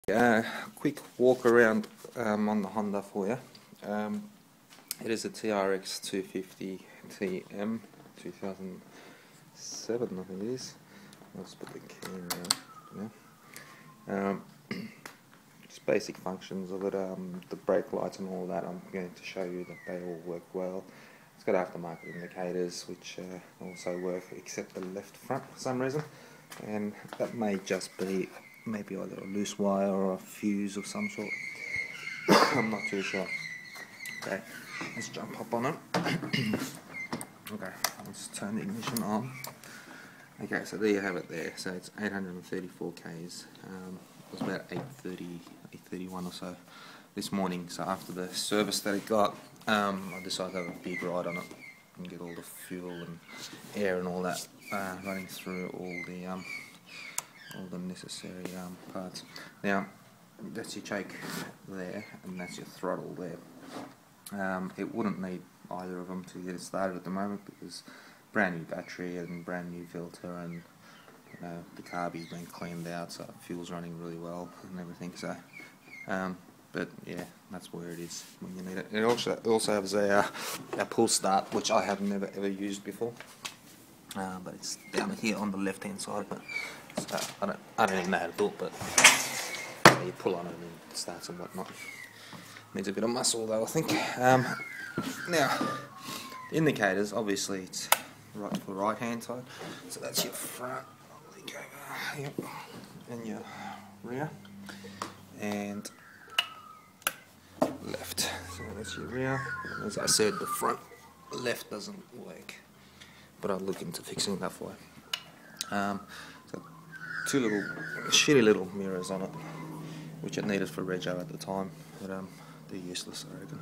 Quick walk around on the Honda for you. It is a TRX250TM 2007, I think it is. Let's put the key in there. Just basic functions of it. The brake lights and all that, I'm going to show you that they all work well. It's got aftermarket indicators which also work, except the left front for some reason, and that may just be maybe either a loose wire or a fuse of some sort. I'm not too sure. Okay, let's jump up on it. Okay, let's turn the ignition on. Okay, so there you have it there. So it's 834 Ks. It was about 8:31 or so this morning. So after the service that it got, I decided to have a big ride on it and get all the fuel and air and all that running through all the necessary parts. Now, that's your choke there, and that's your throttle there. It wouldn't need either of them to get it started at the moment because brand new battery and brand new filter, and the carby's been cleaned out, so fuel's running really well and everything. So, but yeah, that's where it is when you need it. It also has a pull start, which I have never ever used before. But it's down here on the left hand side. But so I don't even know how to do it. But you pull on it and it starts and whatnot. Needs a bit of muscle though, I think. Now, the indicators, obviously it's right for the right hand side. So that's your front, and your rear, and left. So that's your rear. As I said, the front left doesn't work, but I'll look into fixing that for you. So two little shitty little mirrors on it, which it needed for Rego at the time, but they're useless, I reckon.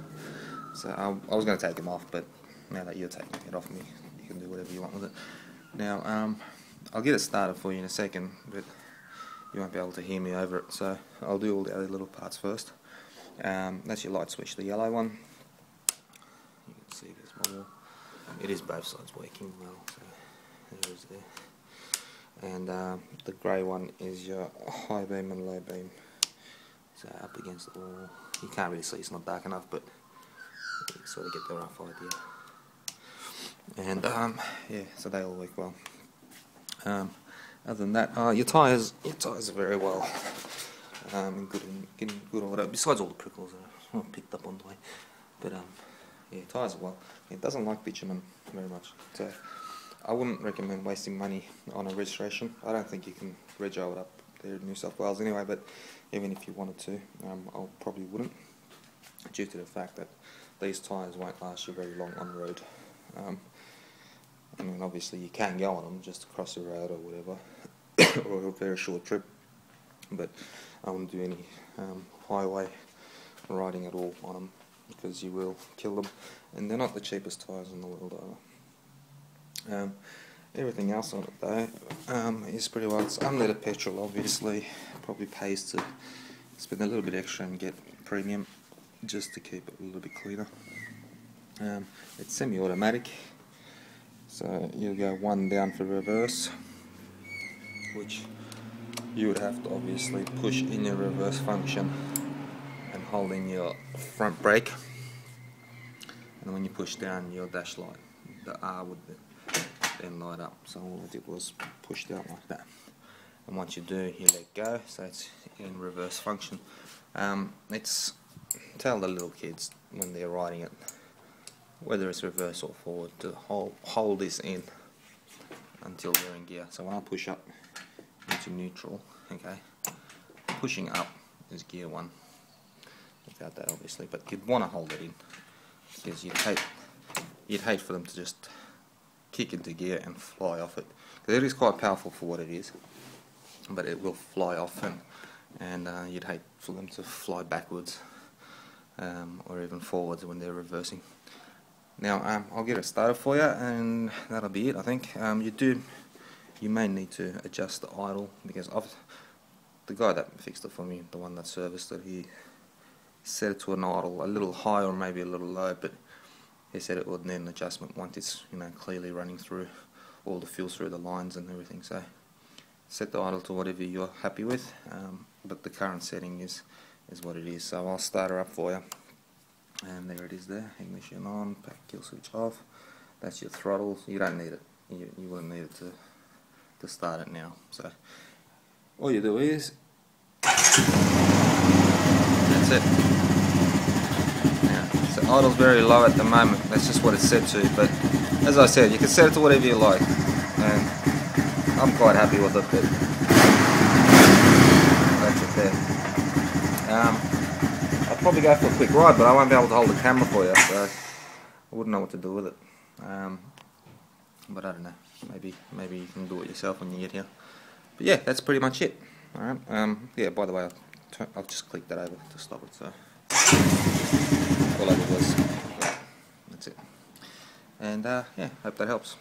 So I was going to take them off, but now that you're taking it off me, you can do whatever you want with it. Now, I'll get it started for you in a second, but you won't be able to hear me over it, so I'll do all the other little parts first. That's your light switch, the yellow one. You can see there's my wall. It is both sides working well, so there it is there. And the grey one is your high beam and low beam. So up against the wall. You can't really see, it's not dark enough, but you can sort of get the rough idea. And yeah, so they all work well. Other than that, your tyres are very well in good order. Besides all the prickles that are picked up on the way, but yeah, tyres are well. It doesn't like bitumen very much, so I wouldn't recommend wasting money on a registration. I don't think you can rego it up there in New South Wales anyway. But even if you wanted to, I probably wouldn't, due to the fact that these tyres won't last you very long on the road. I mean, obviously you can go on them just across the road or whatever, or a very short trip, but I wouldn't do any highway riding at all on them, because you will kill them, and they're not the cheapest tyres in the world either. Everything else on it though is pretty well. It's unleaded petrol, obviously. Probably pays to spend a little bit extra and get premium just to keep it a little bit cleaner. It's semi-automatic, so you'll go one down for reverse, which you would have to obviously push in your reverse function and hold in your front brake, and when you push down your dash light, the R would then light up. So all I did was push down like that, and once you do, you let go, so it's in reverse function. Tell the little kids when they're riding it, whether it's reverse or forward, to hold this in until they're in gear. So when I push up into neutral, okay, pushing up is gear 1, without that obviously, but you'd want to hold it in, because you'd hate for them to just kick into gear and fly off it, because it is quite powerful for what it is, but it will fly off, and you'd hate for them to fly backwards or even forwards when they're reversing. Now I'll get it started for you, and that'll be it, I think. You may need to adjust the idle, because the guy that fixed it for me, the one that serviced it, he set it to an idle a little high or maybe a little low, but he said it would need an adjustment once it's clearly running through all the fuel through the lines and everything. So set the idle to whatever you're happy with. but the current setting is what it is. So I'll start her up for you, and there it is there. Ignition on, pack kill switch off. That's your throttle. You don't need it. You wouldn't need it to start it now. So all you do is, that's it. Now, so idle's very low at the moment. That's just what it's set to. But as I said, you can set it to whatever you like, and I'm quite happy with it. But that's it there. I'll probably go for a quick ride, but I won't be able to hold the camera for you, so I wouldn't know what to do with it. But I don't know. Maybe you can do it yourself when you get here. But yeah, that's pretty much it. Alright. Yeah, by the way, I'll just click that over to stop it. So all over was. That's it. And yeah, hope that helps.